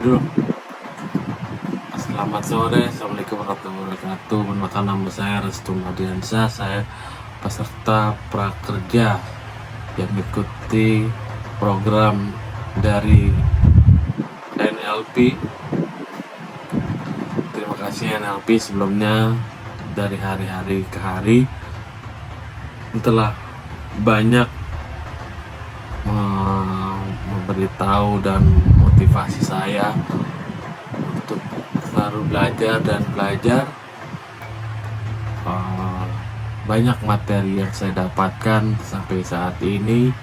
Dulu. Selamat sore, Assalamualaikum warahmatullahi wabarakatuh. Perkenalkan, nama saya Restu Mardiansyah. Saya peserta prakerja yang mengikuti program dari NLP. Terima kasih NLP sebelumnya. Dari hari-hari ke hari telah banyak memberitahu dan motivasi saya untuk selalu belajar dan belajar. Banyak materi yang saya dapatkan sampai saat ini,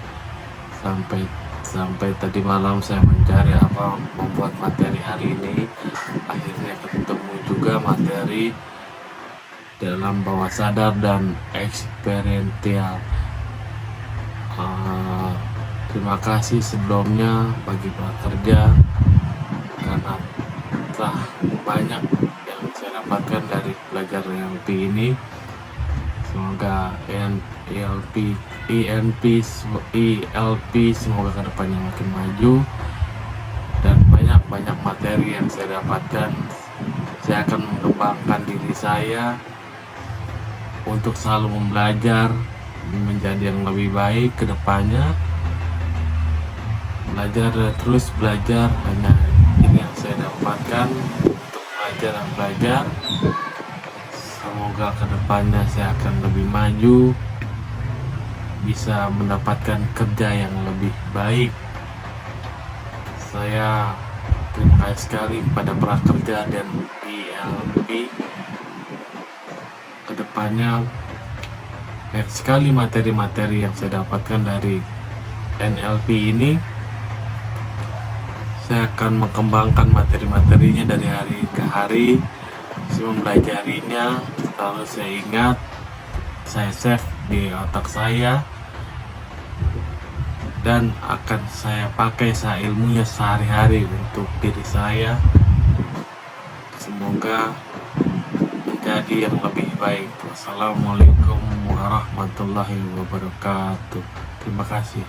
sampai tadi malam saya mencari apa membuat materi hari ini. Akhirnya ketemu juga materi dalam bawah sadar dan eksperiensial. Terima kasih sebelumnya bagi prakerja karena telah banyak yang saya dapatkan dari belajar NLP ini. Semoga ELP semoga kedepannya makin maju dan banyak materi yang saya dapatkan. Saya akan mengembangkan diri saya untuk selalu belajar menjadi yang lebih baik ke depannya. Belajar dan terus belajar, hanya ini yang saya dapatkan untuk belajar dan belajar. Semoga kedepannya saya akan lebih maju, bisa mendapatkan kerja yang lebih baik. Saya terima kasih sekali kepada prakerja dan ELP. Kedepannya banyak sekali materi-materi yang saya dapatkan dari NLP ini. Saya akan mengembangkan materi-materinya dari hari ke hari. Saya mempelajarinya, selalu saya ingat, saya save di otak saya, dan akan saya pakai ilmunya sehari-hari untuk diri saya. Semoga menjadi yang lebih baik. Wassalamualaikum warahmatullahi wabarakatuh. Terima kasih.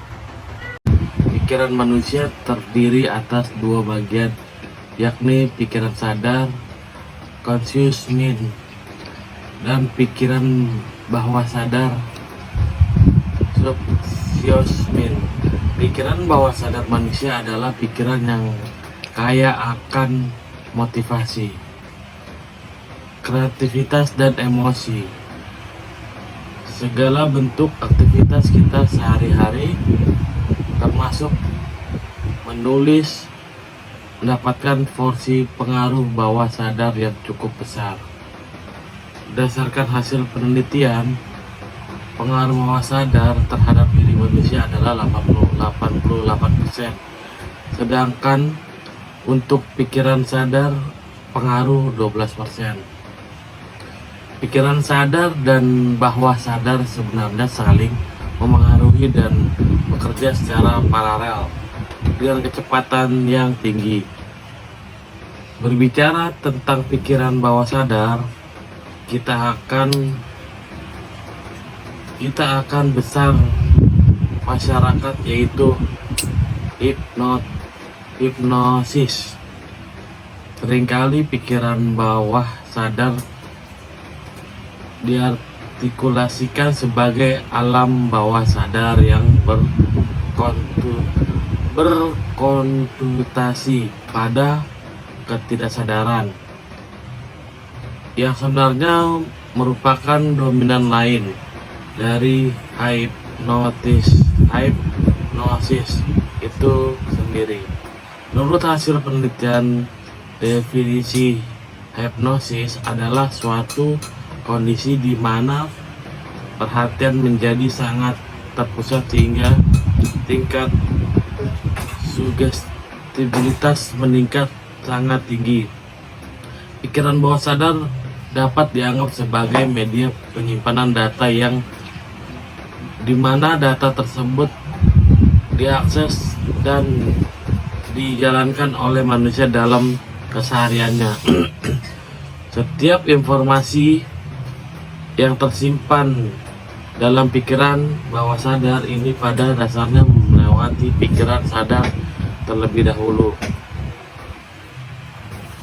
Pikiran manusia terdiri atas dua bagian, yakni pikiran sadar, conscious mind, dan pikiran bawah sadar, subconscious mind. Pikiran bawah sadar manusia adalah pikiran yang kaya akan motivasi, kreativitas, dan emosi. Segala bentuk aktivitas kita sehari-hari, termasuk menulis, mendapatkan porsi pengaruh bawah sadar yang cukup besar. Berdasarkan hasil penelitian, pengaruh bawah sadar terhadap diri manusia adalah 88%, sedangkan untuk pikiran sadar pengaruh 12%. Pikiran sadar dan bawah sadar sebenarnya saling memengaruhi dan bekerja secara paralel dengan kecepatan yang tinggi. Berbicara tentang pikiran bawah sadar, kita akan besar masyarakat, yaitu hipnosis. Seringkali pikiran bawah sadar diartikulasikan sebagai alam bawah sadar yang berkonsultasi pada ketidaksadaran, yang sebenarnya merupakan dominan lain dari hipnosis itu sendiri. Menurut hasil penelitian, definisi hipnosis adalah suatu kondisi di mana perhatian menjadi sangat terpusat sehingga tingkat sugestibilitas meningkat sangat tinggi. Pikiran bawah sadar dapat dianggap sebagai media penyimpanan data yang dimana data tersebut diakses dan dijalankan oleh manusia dalam kesehariannya. Setiap informasi yang tersimpan dalam pikiran bawah sadar ini pada dasarnya melewati pikiran sadar terlebih dahulu.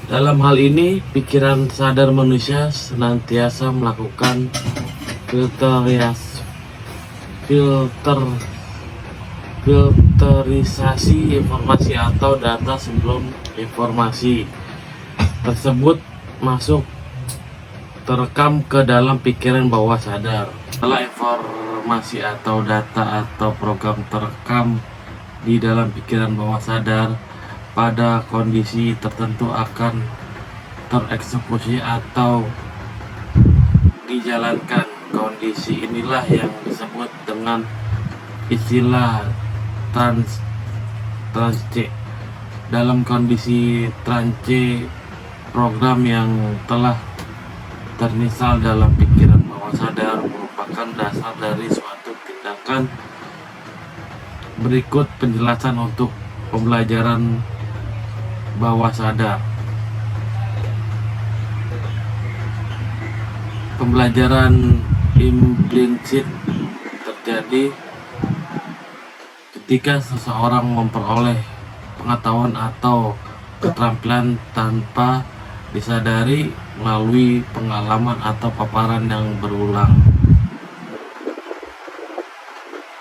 Dalam hal ini, pikiran sadar manusia senantiasa melakukan filter filterisasi informasi atau data sebelum informasi tersebut masuk terekam ke dalam pikiran bawah sadar. Setelah informasi atau data atau program terekam di dalam pikiran bawah sadar, pada kondisi tertentu akan tereksekusi atau dijalankan. Kondisi inilah yang disebut dengan istilah trance. Dalam kondisi trance, program yang telah terinstal dalam pikiran bawah sadar merupakan dasar dari suatu tindakan. Berikut penjelasan untuk pembelajaran bawah sadar. Pembelajaran implisit terjadi ketika seseorang memperoleh pengetahuan atau keterampilan tanpa disadari melalui pengalaman atau paparan yang berulang.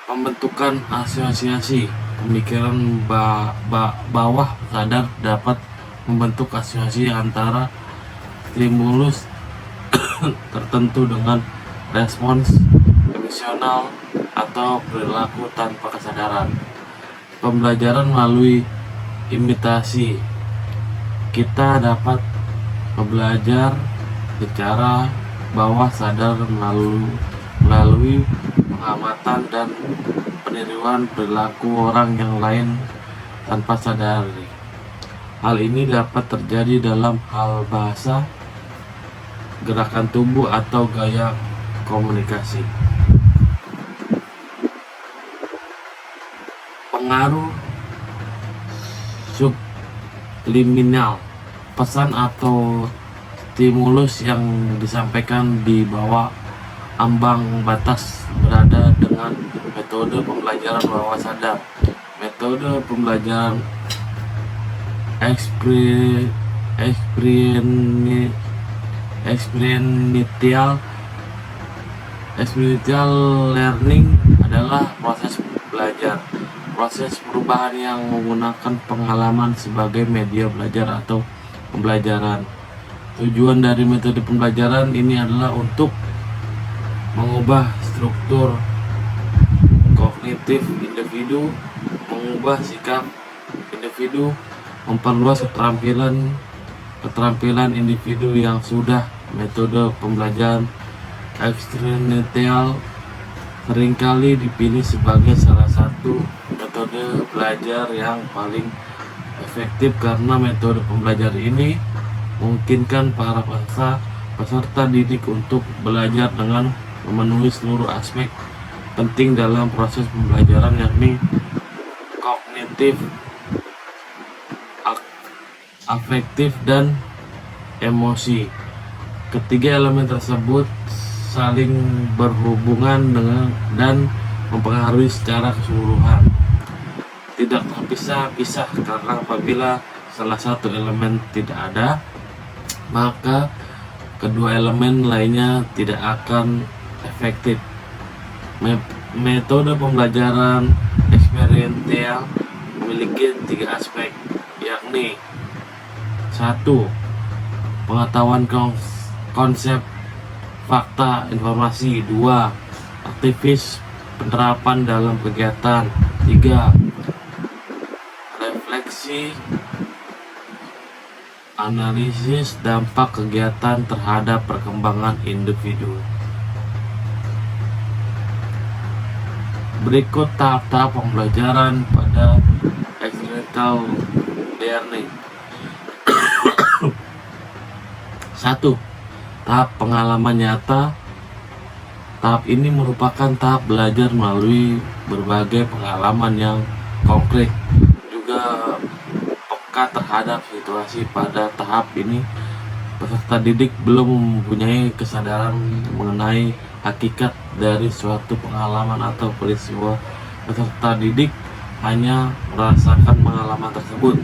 Pembentukan asosiasi. Pemikiran bawah sadar dapat membentuk asosiasi antara stimulus tertentu dengan respons emosional atau perilaku tanpa kesadaran. Pembelajaran melalui imitasi. Kita dapat belajar secara bawah sadar melalui pengamatan dan peniruan perilaku orang yang lain tanpa sadari. Hal ini dapat terjadi dalam hal bahasa, gerakan tubuh, atau gaya komunikasi. Pengaruh subliminal. Pesan atau stimulus yang disampaikan di bawah ambang batas berada dengan metode pembelajaran bawah sadar. Metode pembelajaran experiential learning adalah proses belajar, proses perubahan yang menggunakan pengalaman sebagai media belajar atau pembelajaran. Tujuan dari metode pembelajaran ini adalah untuk mengubah struktur kognitif individu, mengubah sikap individu, memperluas keterampilan individu yang sudah. Metode pembelajaran experiential seringkali dipilih sebagai salah satu metode belajar yang paling efektif karena metode pembelajaran ini memungkinkan para peserta didik untuk belajar dengan memenuhi seluruh aspek penting dalam proses pembelajaran, yakni kognitif, afektif, dan emosi. Ketiga elemen tersebut saling berhubungan dengan dan mempengaruhi secara keseluruhan, tidak terpisah-pisah, karena apabila salah satu elemen tidak ada, maka kedua elemen lainnya tidak akan efektif. Metode pembelajaran experiential memiliki 3 aspek, yakni 1. Pengetahuan konsep, fakta, informasi. 2. Aktivis penerapan dalam kegiatan. 3. Refleksi analisis dampak kegiatan terhadap perkembangan individu. Berikut tahap-tahap pembelajaran pada experiential learning. 1. Tahap pengalaman nyata. Tahap ini merupakan tahap belajar melalui berbagai pengalaman yang konkret, juga peka terhadap situasi. Pada tahap ini, peserta didik belum mempunyai kesadaran mengenai hakikat dari suatu pengalaman atau peristiwa. Peserta didik hanya merasakan pengalaman tersebut.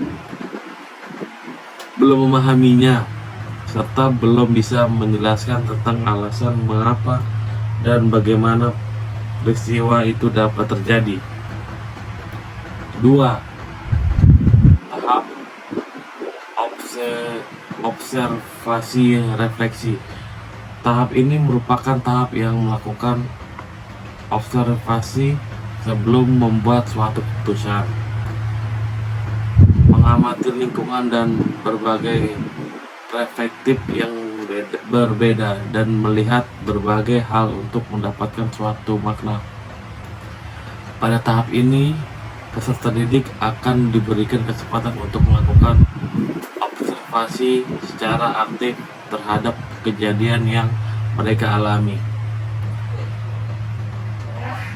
belum memahaminya, serta belum bisa menjelaskan tentang alasan mengapa dan bagaimana peristiwa itu dapat terjadi. 2. Tahap observasi refleksi. Tahap ini merupakan tahap yang melakukan observasi sebelum membuat suatu keputusan, mengamati lingkungan dan berbagai perspektif yang berbeda, dan melihat berbagai hal untuk mendapatkan suatu makna. Pada tahap ini, peserta didik akan diberikan kesempatan untuk melakukan observasi secara aktif terhadap kejadian yang mereka alami,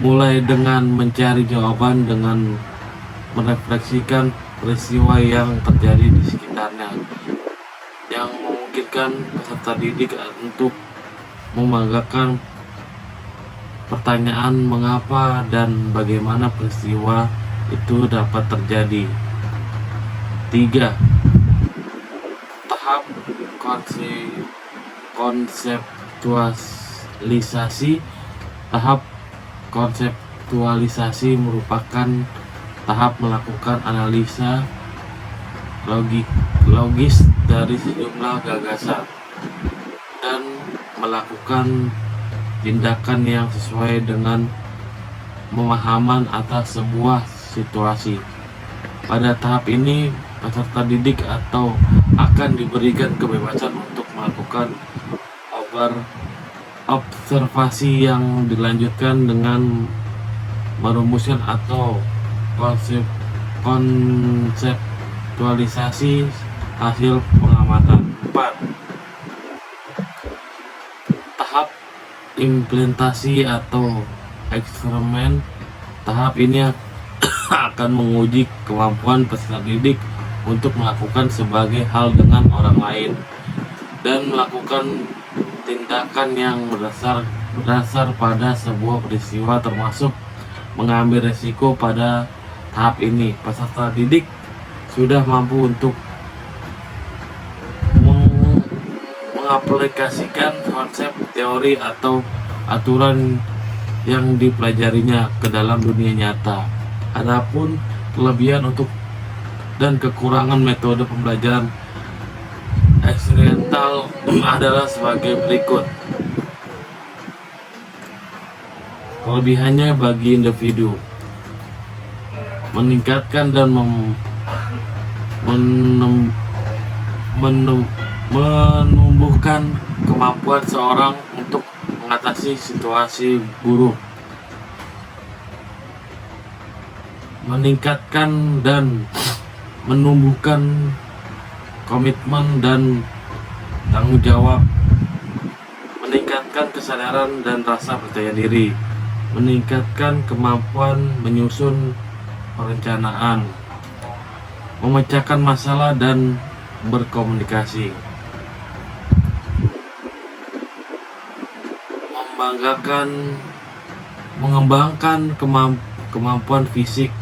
mulai dengan mencari jawaban dengan merefleksikan peristiwa yang terjadi di sekitarnya, yang memungkinkan peserta didik untuk membanggakan pertanyaan mengapa dan bagaimana peristiwa itu dapat terjadi. 3. Tahap konseptualisasi. Tahap konseptualisasi merupakan tahap melakukan analisa logis dari sejumlah gagasan dan melakukan tindakan yang sesuai dengan pemahaman atas sebuah situasi. Pada tahap ini, peserta didik akan diberikan kebebasan untuk melakukan observasi yang dilanjutkan dengan merumuskan atau konseptualisasi hasil pengamatan. 4. Tahap implementasi atau eksperimen. Tahap ini akan menguji kemampuan peserta didik untuk melakukan sebagai hal dengan orang lain dan melakukan tindakan yang berdasar pada sebuah peristiwa, termasuk mengambil resiko. Pada tahap ini, peserta didik sudah mampu untuk mengaplikasikan konsep, teori, atau aturan yang dipelajarinya ke dalam dunia nyata. Adapun kelebihan dan kekurangan metode pembelajaran eksperimental adalah sebagai berikut. Kelebihannya bagi individu: meningkatkan dan menumbuhkan kemampuan seorang untuk mengatasi situasi buruk, meningkatkan dan menumbuhkan komitmen dan tanggung jawab, meningkatkan kesadaran dan rasa percaya diri, meningkatkan kemampuan menyusun perencanaan, memecahkan masalah dan berkomunikasi, mengembangkan kemampuan fisik,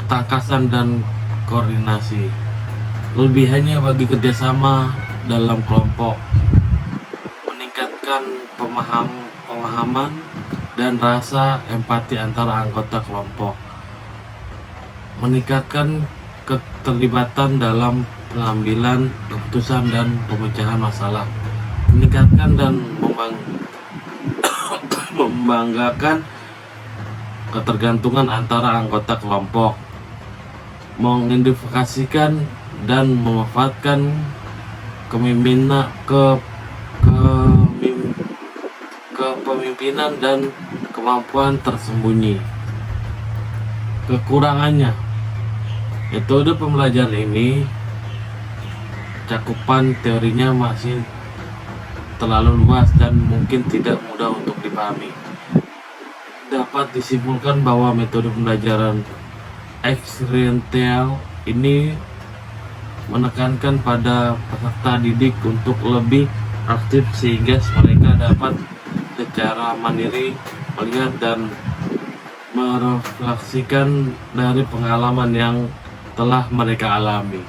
ketangkasan dan koordinasi. Kelebihannya bagi kerjasama dalam kelompok: meningkatkan pemahaman dan rasa empati antara anggota kelompok, meningkatkan keterlibatan dalam pengambilan keputusan dan pemecahan masalah, meningkatkan dan membanggakan ketergantungan antara anggota kelompok, mengidentifikasikan dan memanfaatkan kepemimpinan dan kemampuan tersembunyi. Kekurangannya: metode pembelajaran ini cakupan teorinya masih terlalu luas dan mungkin tidak mudah untuk dipahami. Dapat disimpulkan bahwa metode pembelajaran eksperimental ini menekankan pada peserta didik untuk lebih aktif sehingga mereka dapat secara mandiri melihat dan merefleksikan dari pengalaman yang telah mereka alami.